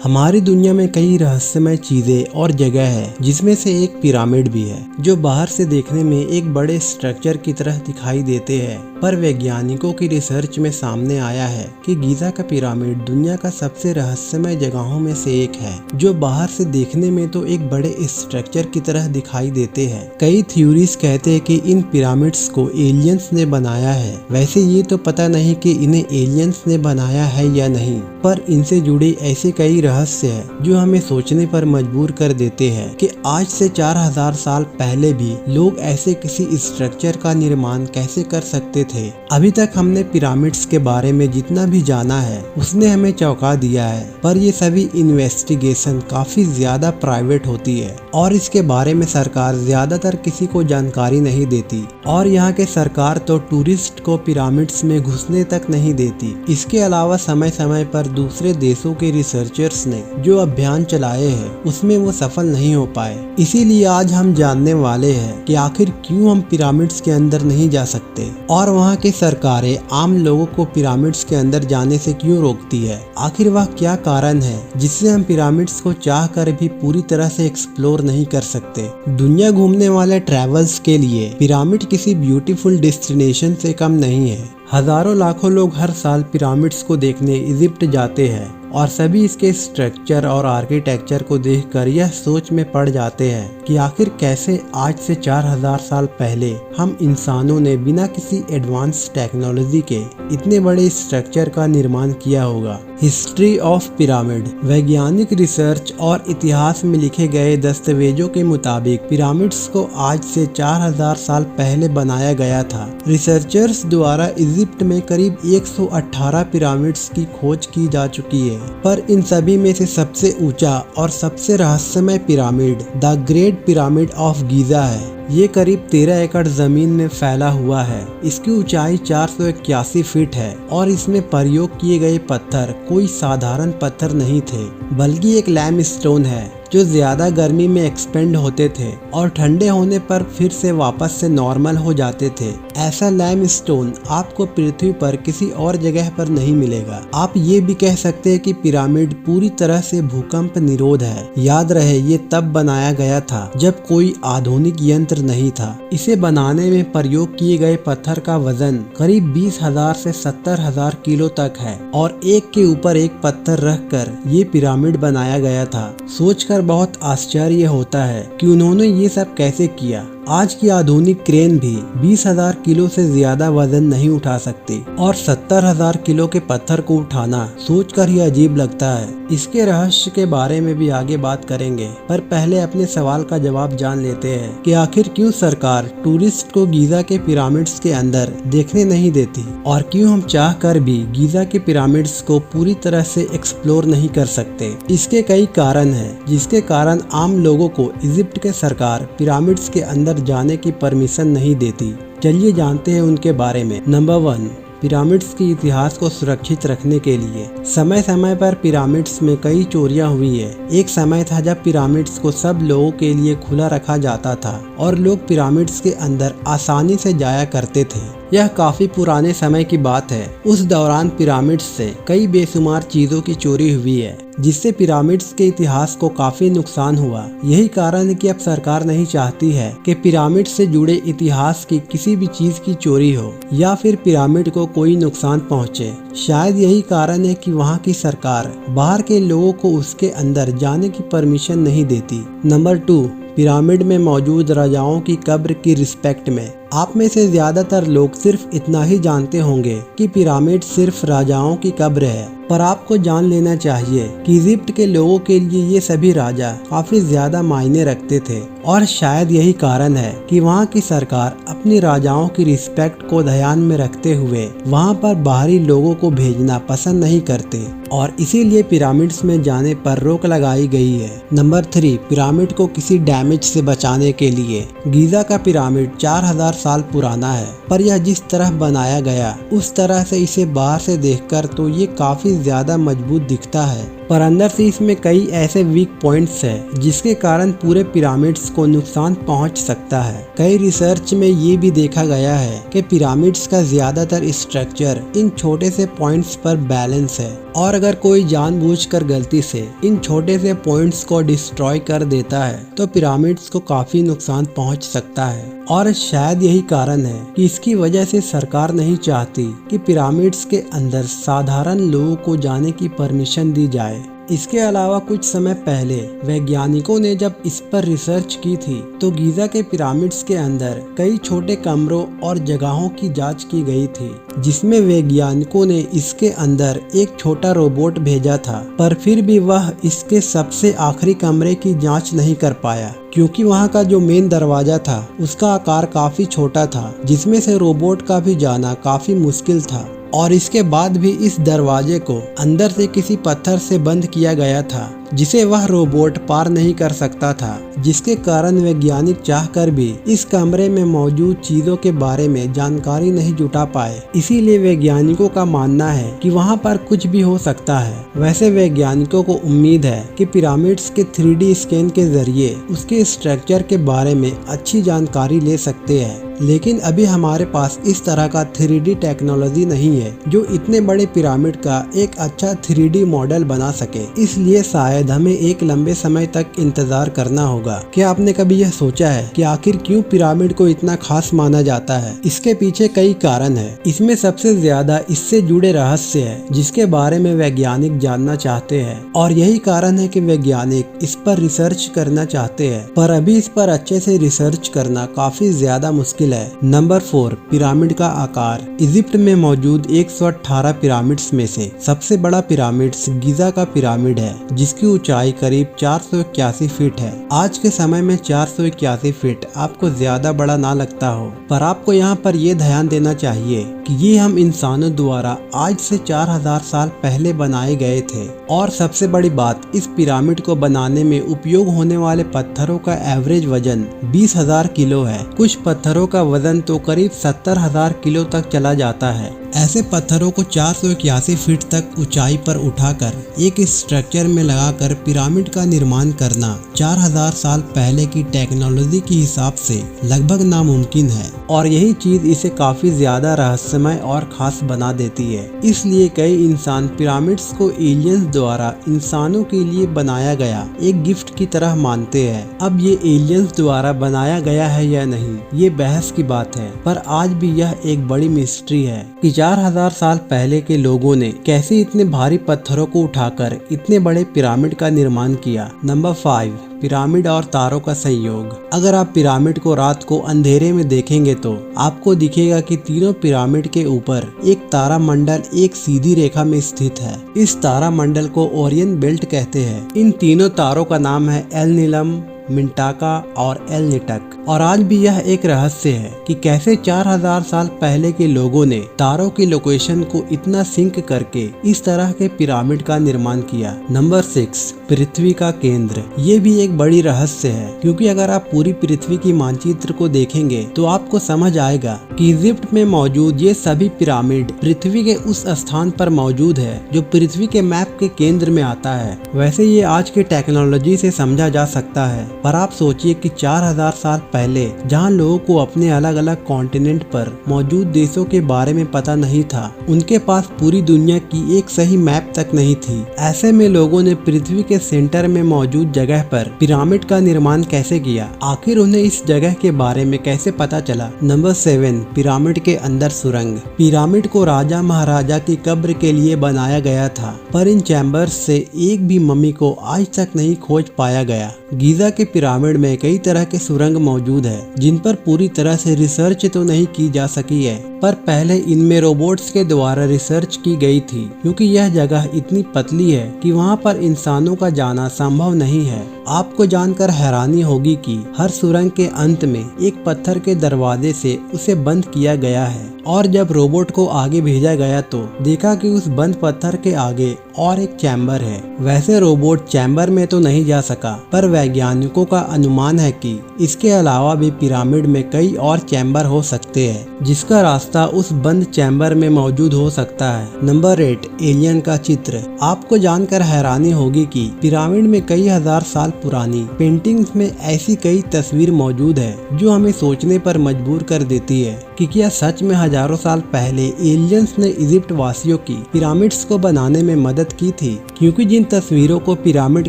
हमारी दुनिया में कई रहस्यमय चीजें और जगह है, जिसमें से एक पिरामिड भी है, जो बाहर से देखने में एक बड़े स्ट्रक्चर की तरह दिखाई देते हैं। पर वैज्ञानिकों की रिसर्च में सामने आया है कि गीजा का पिरामिड दुनिया का सबसे रहस्यमय जगहों में से एक है, जो बाहर से देखने में तो एक बड़े स्ट्रक्चर की तरह दिखाई देते हैं। कई थ्योरीज कहते हैं कि इन पिरामिड्स को एलियंस ने बनाया है। वैसे ये तो पता नहीं कि इन्हें एलियंस ने बनाया है या नहीं, पर इनसे जुड़े ऐसे कई रहस्य है जो हमें सोचने पर मजबूर कर देते हैं कि आज से 4000 साल पहले भी लोग ऐसे किसी स्ट्रक्चर का निर्माण कैसे कर सकते थे। अभी तक हमने पिरामिड्स के बारे में जितना भी जाना है उसने हमें चौंका दिया है, पर ये सभी इन्वेस्टिगेशन काफी ज्यादा प्राइवेट होती है और इसके बारे में सरकार ज्यादातर किसी को जानकारी नहीं देती। और यहाँ के सरकार तो टूरिस्ट को पिरामिड्स में घुसने तक नहीं देती। इसके अलावा समय समय पर दूसरे देशों के रिसर्चर्स ने जो अभियान चलाए हैं उसमें वो सफल नहीं हो पाए। इसीलिए आज हम जानने वाले हैं कि आखिर क्यों हम पिरामिड्स के अंदर नहीं जा सकते और वहाँ की सरकारें आम लोगों को पिरामिड्स के अंदर जाने से क्यों रोकती है। आखिर वह क्या कारण है जिससे हम पिरामिड्स को चाह कर भी पूरी तरह से एक्सप्लोर नहीं कर सकते। दुनिया घूमने वाले ट्रैवल्स के लिए पिरामिड किसी ब्यूटीफुल डेस्टिनेशन से कम नहीं है। हजारों लाखों लोग हर साल पिरामिड्स को देखने इजिप्ट जाते हैं और सभी इसके स्ट्रक्चर और आर्किटेक्चर को देखकर यह सोच में पड़ जाते हैं कि आखिर कैसे आज से 4000 साल पहले हम इंसानों ने बिना किसी एडवांस टेक्नोलॉजी के इतने बड़े स्ट्रक्चर का निर्माण किया होगा। History of pyramid. वैज्ञानिक रिसर्च और इतिहास में लिखे गए दस्तावेजों के मुताबिक पिरामिड्स को आज से 4000 साल पहले बनाया गया था। रिसर्चर्स द्वारा इजिप्ट में करीब 118 पिरामिड्स की खोज की जा चुकी है, पर इन सभी में से सबसे ऊंचा और सबसे रहस्यमय pyramid the great pyramid of Giza है। ये करीब 13 एकड़ जमीन में फैला हुआ है। इसकी ऊंचाई 481 फीट है और इसमें प्रयोग किए गए पत्थर कोई साधारण पत्थर नहीं थे, बल्कि एक लाइमस्टोन है जो ज्यादा गर्मी में एक्सपेंड होते थे और ठंडे होने पर फिर से वापस से नॉर्मल हो जाते थे। ऐसा लाइमस्टोन आपको पृथ्वी पर किसी और जगह पर नहीं मिलेगा। आप ये भी कह सकते हैं कि पिरामिड पूरी तरह से भूकंप निरोध है। याद रहे, ये तब बनाया गया था जब कोई आधुनिक यंत्र नहीं था। इसे बनाने में प्रयोग किए गए पत्थर का वजन करीब 20,000 से 70,000 किलो तक है और एक के ऊपर एक पत्थर रखकर ये पिरामिड बनाया गया था। सोचकर बहुत आश्चर्य होता है कि उन्होंने ये सब कैसे किया। आज की आधुनिक क्रेन भी 20,000 किलो से ज्यादा वजन नहीं उठा सकती और 70,000 किलो के पत्थर को उठाना सोचकर ही अजीब लगता है। इसके रहस्य के बारे में भी आगे बात करेंगे, पर पहले अपने सवाल का जवाब जान लेते हैं कि आखिर क्यों सरकार टूरिस्ट को गीजा के पिरामिड्स के अंदर देखने नहीं देती और क्यों हम चाह कर भी गीजा के पिरामिड्स को पूरी तरह से एक्सप्लोर नहीं कर सकते। इसके कई कारण है जिसके कारण आम लोगों को इजिप्ट के सरकार पिरामिड्स के अंदर जाने की परमिशन नहीं देती। चलिए जानते हैं उनके बारे में। नंबर 1, पिरामिड्स के इतिहास को सुरक्षित रखने के लिए समय समय पर पिरामिड्स में कई चोरियां हुई है। एक समय था जब पिरामिड्स को सब लोगों के लिए खुला रखा जाता था और लोग पिरामिड्स के अंदर आसानी से जाया करते थे। यह काफी पुराने समय की बात है। उस दौरान पिरामिड्स से कई बेशुमार चीजों की चोरी हुई है, जिससे पिरामिड्स के इतिहास को काफी नुकसान हुआ। यही कारण है कि अब सरकार नहीं चाहती है कि पिरामिड से जुड़े इतिहास की किसी भी चीज की चोरी हो या फिर पिरामिड को कोई नुकसान पहुंचे। शायद यही कारण है कि वहां की सरकार बाहर के लोगों को उसके अंदर जाने की परमिशन नहीं देती। नंबर 2, पिरामिड में मौजूद राजाओं की कब्र की रिस्पेक्ट में। आप में से ज्यादातर लोग सिर्फ इतना ही जानते होंगे कि पिरामिड सिर्फ राजाओं की कब्र है, पर आपको जान लेना चाहिए कि इजिप्ट के लोगों के लिए ये सभी राजा काफी ज्यादा मायने रखते थे और शायद यही कारण है कि वहाँ की सरकार अपनी राजाओं की रिस्पेक्ट को ध्यान में रखते हुए वहाँ पर बाहरी लोगों को भेजना पसंद नहीं करते और इसीलिए पिरामिड्स में जाने पर रोक लगाई गई है। नंबर 3, पिरामिड को किसी डैमेज से बचाने के लिए। गीजा का पिरामिड 4000 साल पुराना है, पर यह जिस तरह बनाया गया उस तरह से इसे बाहर से देखकर तो ये काफी ज्यादा मजबूत दिखता है। पर अंदर से इसमें कई ऐसे वीक पॉइंट्स है जिसके कारण पूरे पिरामिड्स को नुकसान पहुंच सकता है। कई रिसर्च में ये भी देखा गया है कि पिरामिड्स का ज्यादातर स्ट्रक्चर इन छोटे से पॉइंट्स पर बैलेंस है और अगर कोई जानबूझकर गलती से इन छोटे से पॉइंट्स को डिस्ट्रॉय कर देता है तो पिरामिड्स को काफी नुकसान पहुंच सकता है। और शायद यही कारण है कि इसकी वजह से सरकार नहीं चाहती कि पिरामिड्स के अंदर साधारण लोगों को जाने की परमिशन दी जाए। इसके अलावा कुछ समय पहले वैज्ञानिकों ने जब इस पर रिसर्च की थी तो गीजा के पिरामिड्स के अंदर कई छोटे कमरों और जगहों की जांच की गई थी, जिसमें वैज्ञानिकों ने इसके अंदर एक छोटा रोबोट भेजा था, पर फिर भी वह इसके सबसे आखिरी कमरे की जांच नहीं कर पाया क्योंकि वहां का जो मेन दरवाजा था उसका आकार काफी छोटा था, जिसमें से रोबोट का भी जाना काफी मुश्किल था। और इसके बाद भी इस दरवाजे को अंदर से किसी पत्थर से बंद किया गया था जिसे वह रोबोट पार नहीं कर सकता था, जिसके कारण वैज्ञानिक चाहकर भी इस कमरे में मौजूद चीजों के बारे में जानकारी नहीं जुटा पाए। इसीलिए वैज्ञानिकों का मानना है कि वहां पर कुछ भी हो सकता है। वैसे वैज्ञानिकों को उम्मीद है कि पिरामिड्स के 3D स्कैन के जरिए उसके स्ट्रक्चर के बारे में अच्छी जानकारी ले सकते हैं, लेकिन अभी हमारे पास इस तरह का 3D टेक्नोलॉजी नहीं है जो इतने बड़े पिरामिड का एक अच्छा 3D मॉडल बना सके। इसलिए शायद हमें एक लंबे समय तक इंतजार करना होगा। क्या आपने कभी यह सोचा है कि आखिर क्यों पिरामिड को इतना खास माना जाता है? इसके पीछे कई कारण है। इसमें सबसे ज्यादा इससे जुड़े रहस्य है जिसके बारे में वैज्ञानिक जानना चाहते हैं और यही कारण है कि वैज्ञानिक इस पर रिसर्च करना चाहते हैं, पर अभी इस पर अच्छे से रिसर्च करना काफी ज्यादा मुश्किल है। नंबर 4, पिरामिड का आकार। इजिप्ट में मौजूद 118 पिरामिड्स में से सबसे बड़ा पिरामिड्स गीजा का पिरामिड है, जिसकी ऊंचाई करीब 481 फीट है। आज के समय में 481 फीट आपको ज्यादा बड़ा ना लगता हो, पर आपको यहाँ पर ये ध्यान देना चाहिए कि ये हम इंसानों द्वारा आज से 4000 साल पहले बनाए गए थे। और सबसे बड़ी बात, इस पिरामिड को बनाने में उपयोग होने वाले पत्थरों का एवरेज वजन 20,000 किलो है। कुछ पत्थरों का वजन तो करीब 70,000 किलो तक चला जाता है। ऐसे पत्थरों को 481 फीट तक ऊंचाई पर उठाकर एक स्ट्रक्चर में लगाकर पिरामिड का निर्माण करना 4000 साल पहले की टेक्नोलॉजी के हिसाब से लगभग नामुमकिन है और यही चीज इसे काफी ज्यादा रहस्यमय और खास बना देती है। इसलिए कई इंसान पिरामिड्स को एलियंस द्वारा इंसानों के लिए बनाया गया एक गिफ्ट की तरह मानते हैं। अब ये एलियंस द्वारा बनाया गया है या नहीं, ये बहस की बात है, पर आज भी यह एक बड़ी मिस्ट्री है कि 4000 साल पहले के लोगों ने कैसे इतने भारी पत्थरों को उठाकर इतने बड़े पिरामिड का निर्माण किया। नंबर 5, पिरामिड और तारों का संयोग। अगर आप पिरामिड को रात को अंधेरे में देखेंगे तो आपको दिखेगा कि तीनों पिरामिड के ऊपर एक तारा मंडल एक सीधी रेखा में स्थित है। इस तारा मंडल को ओरियन बेल्ट कहते हैं। इन तीनों तारों का नाम है एल नीलम, मिंटाका और एल निटक। और आज भी यह एक रहस्य है कि कैसे 4000 साल पहले के लोगों ने तारों की लोकेशन को इतना सिंक करके इस तरह के पिरामिड का निर्माण किया। नंबर 6, पृथ्वी का केंद्र। ये भी एक बड़ी रहस्य है, क्योंकि अगर आप पूरी पृथ्वी की मानचित्र को देखेंगे तो आपको समझ आएगा कि इजिप्ट में मौजूद ये सभी पिरामिड पृथ्वी के उस स्थान पर मौजूद है जो पृथ्वी के मैप के केंद्र में आता है। वैसे ये आज की टेक्नोलॉजी से समझा जा सकता है, पर आप सोचिए कि 4000 साल पहले जहां लोगों को अपने अलग अलग कॉन्टिनेंट पर मौजूद देशों के बारे में पता नहीं था, उनके पास पूरी दुनिया की एक सही मैप तक नहीं थी। ऐसे में लोगों ने पृथ्वी के सेंटर में मौजूद जगह पर पिरामिड का निर्माण कैसे किया? आखिर उन्हें इस जगह के बारे में कैसे पता चला? नंबर 7, पिरामिड के अंदर सुरंग। पिरामिड को राजा महाराजा की कब्र के लिए बनाया गया था, पर इन चैम्बर्स से एक भी मम्मी को आज तक नहीं खोज पाया गया। गीजा के पिरामिड में कई तरह के सुरंग मौजूद है, जिन पर पूरी तरह से रिसर्च तो नहीं की जा सकी है, पर पहले इनमें रोबोट्स के द्वारा रिसर्च की गई थी, क्योंकि यह जगह इतनी पतली है कि वहां पर इंसानों का जाना संभव नहीं है। आपको जानकर हैरानी होगी कि हर सुरंग के अंत में एक पत्थर के दरवाजे से उसे बंद किया गया है, और जब रोबोट को आगे भेजा गया तो देखा कि उस बंद पत्थर के आगे और एक चैम्बर है। वैसे रोबोट चैम्बर में तो नहीं जा सका, पर वैज्ञानिकों का अनुमान है कि इसके अलावा भी पिरामिड में कई और चैम्बर हो सकते हैं, जिसका रास्ता रास्ता उस बंद चैम्बर में मौजूद हो सकता है। नंबर 8, एलियन का चित्र। आपको जानकर हैरानी होगी कि पिरामिड में कई हजार साल पुरानी पेंटिंग्स में ऐसी कई तस्वीर मौजूद है जो हमें सोचने पर मजबूर कर देती है कि क्या सच में हजारों साल पहले एलियंस ने इजिप्ट वासियों की पिरामिड्स को बनाने में मदद की थी, क्योंकि जिन तस्वीरों को पिरामिड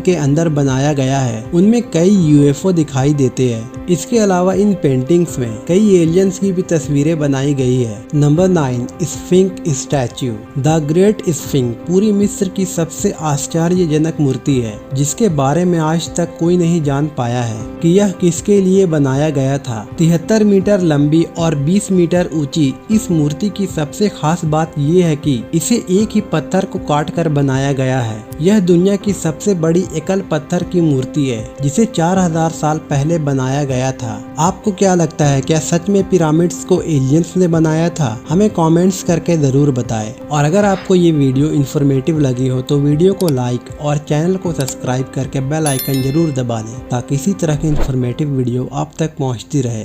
के अंदर बनाया गया है उनमें कई यूएफओ दिखाई देते हैं। इसके अलावा इन पेंटिंग्स में कई एलियंस की भी तस्वीरें बनाई गई है। Number 9, sphinx statue. The great sphinx पूरी मिस्र की सबसे आश्चर्यजनक मूर्ति है, जिसके बारे में आज तक कोई नहीं जान पाया है कि यह किसके लिए बनाया गया था। 73 मीटर लंबी और 20 मीटर ऊंची इस मूर्ति की सबसे खास बात यह है कि इसे एक ही पत्थर को काट कर बनाया गया है। यह दुनिया की सबसे बड़ी एकल पत्थर की मूर्ति है, जिसे 4000 साल पहले बनाया गया था। आपको क्या लगता है, क्या सच में पिरामिड्स को एलियंस ने बनाया था? हमें कमेंट्स करके जरूर बताएं। और अगर आपको ये वीडियो इन्फॉर्मेटिव लगी हो तो वीडियो को लाइक और चैनल को सब्सक्राइब करके बेल आइकन जरूर दबा दें, ताकि इसी तरह की इन्फॉर्मेटिव वीडियो आप तक पहुंचती रहे।